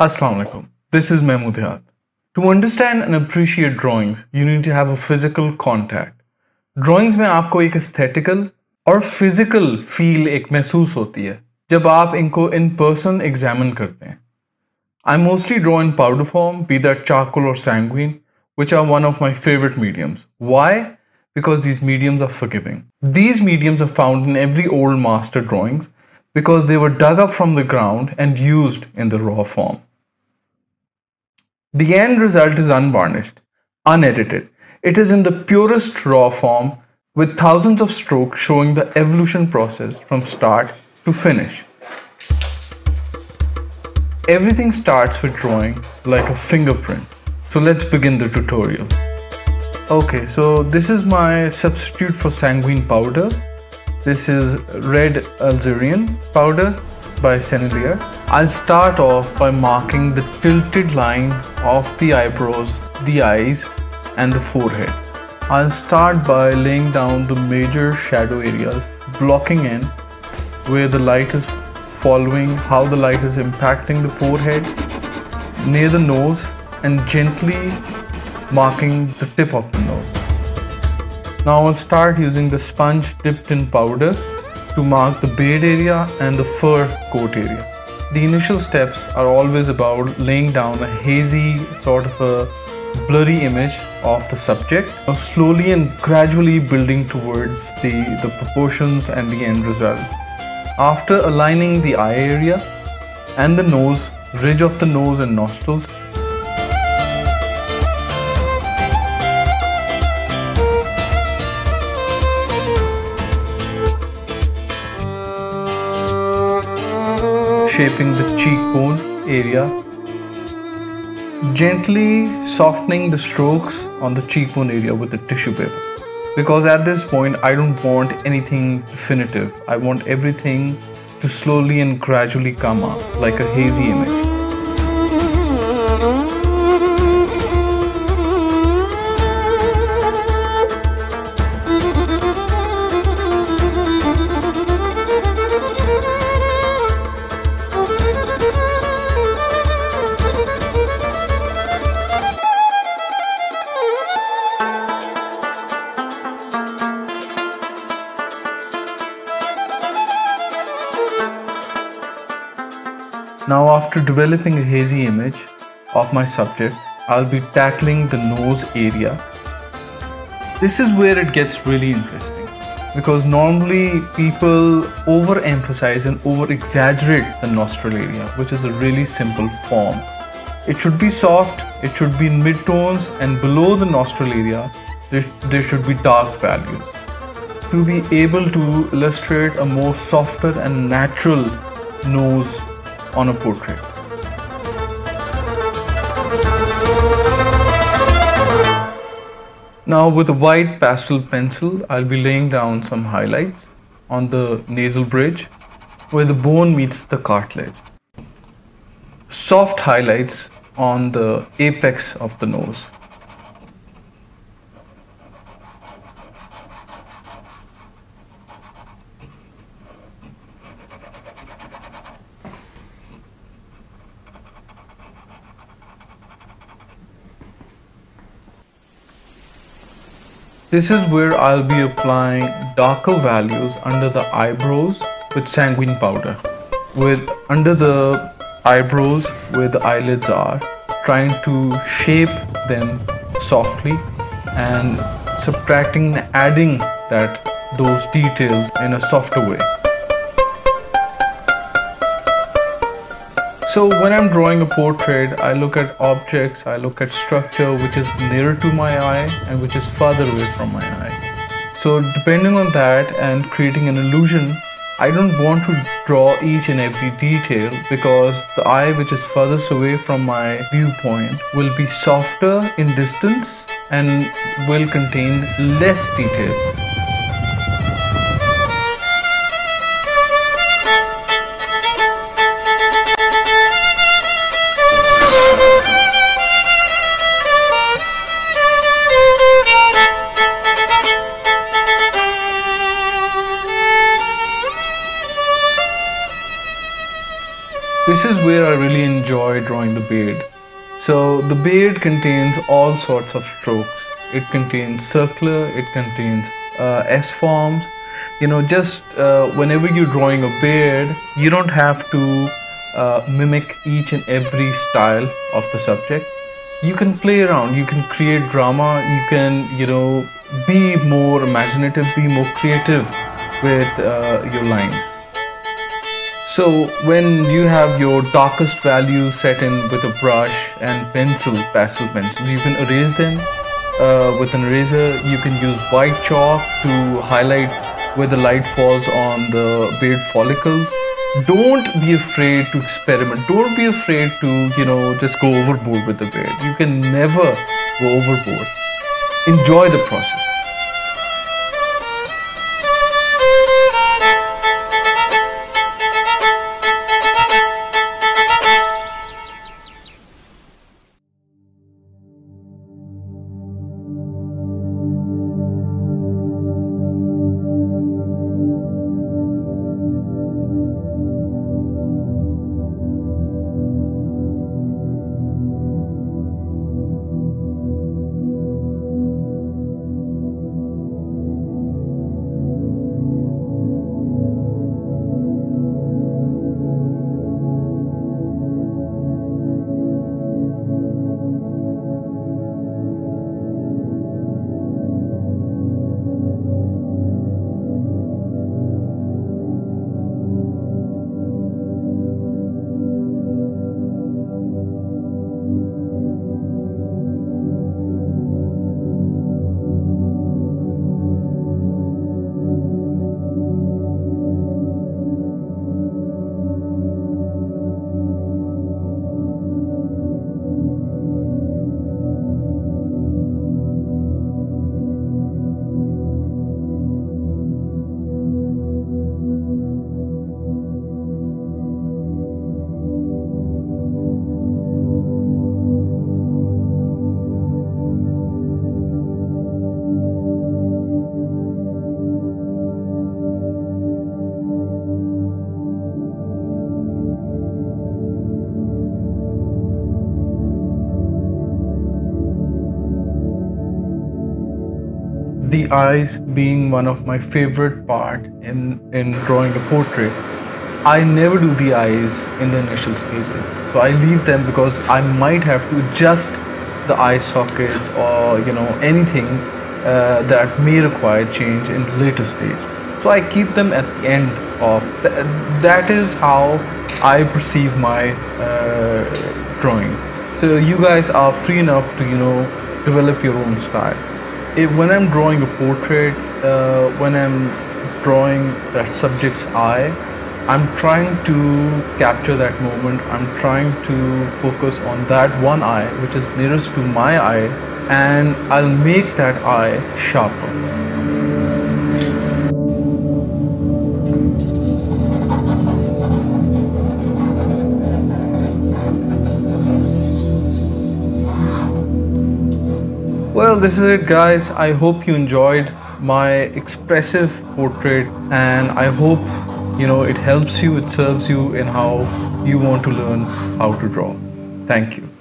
Assalamu alaikum. This is Mahmood Hayat. To understand and appreciate drawings, you need to have a physical contact. Drawings में आपको एक aesthetical और physical feel एक महसूस होती है जब आप इनको in person examine करते हैं. I mostly draw in powder form, be that charcoal or sanguine, which are one of my favorite mediums. Why? Because these mediums are forgiving. These mediums are found in every old master drawings because they were dug up from the ground and used in the raw form. The end result is unvarnished, unedited. It is in the purest raw form with thousands of strokes showing the evolution process from start to finish. Everything starts with drawing like a fingerprint. So let's begin the tutorial. Okay, so this is my substitute for sanguine powder. This is red Algerian powder by Senelier. I'll start off by marking the tilted line of the eyebrows, the eyes and the forehead. I'll start by laying down the major shadow areas, blocking in where the light is following, how the light is impacting the forehead, near the nose, and gently marking the tip of the nose. Now I'll start using the sponge dipped in powder to mark the beard area and the fur coat area. The initial steps are always about laying down a hazy, sort of a blurry image of the subject, slowly and gradually building towards the proportions and the end result. After aligning the eye area and the nose, ridge of the nose and nostrils, shaping the cheekbone area, gently softening the strokes on the cheekbone area with the tissue paper. Because at this point I don't want anything definitive. I want everything to slowly and gradually come up like a hazy image. Now after developing a hazy image of my subject, I'll be tackling the nose area. This is where it gets really interesting because normally people overemphasize and over-exaggerate the nostril area, which is a really simple form. It should be soft, it should be in mid-tones, and below the nostril area, there should be dark values to be able to illustrate a more softer and natural nose on a portrait. Now with a white pastel pencil, I'll be laying down some highlights on the nasal bridge where the bone meets the cartilage. Soft highlights on the apex of the nose. This is where I'll be applying darker values under the eyebrows with sanguine powder. Under the eyebrows where the eyelids are, trying to shape them softly and subtracting and adding those details in a softer way. So when I'm drawing a portrait, I look at objects, I look at structure which is nearer to my eye and which is farther away from my eye. So depending on that and creating an illusion, I don't want to draw each and every detail because the eye which is furthest away from my viewpoint will be softer in distance and will contain less detail. This is where I really enjoy drawing the beard. So the beard contains all sorts of strokes. It contains circular, it contains S forms. Just whenever you're drawing a beard, you don't have to mimic each and every style of the subject. You can play around, you can create drama, you can, be more imaginative, be more creative with your lines. So when you have your darkest values set in with a brush and pastel pencil, you can erase them with an eraser. You can use white chalk to highlight where the light falls on the beard follicles. Don't be afraid to experiment. Don't be afraid to, just go overboard with the beard. You can never go overboard. Enjoy the process. The eyes being one of my favorite part in drawing a portrait. I never do the eyes in the initial stages. So I leave them because I might have to adjust the eye sockets or anything that may require change in the later stage. So I keep them at the end of that is how I perceive my drawing. So you guys are free enough to develop your own style. When I'm drawing a portrait, when I'm drawing that subject's eye, I'm trying to capture that moment. I'm trying to focus on that one eye which is nearest to my eye, and I'll make that eye sharper. Well, this is it, guys. I hope you enjoyed my expressive portrait, and I hope it helps you, it serves you in how you want to learn how to draw. Thank you.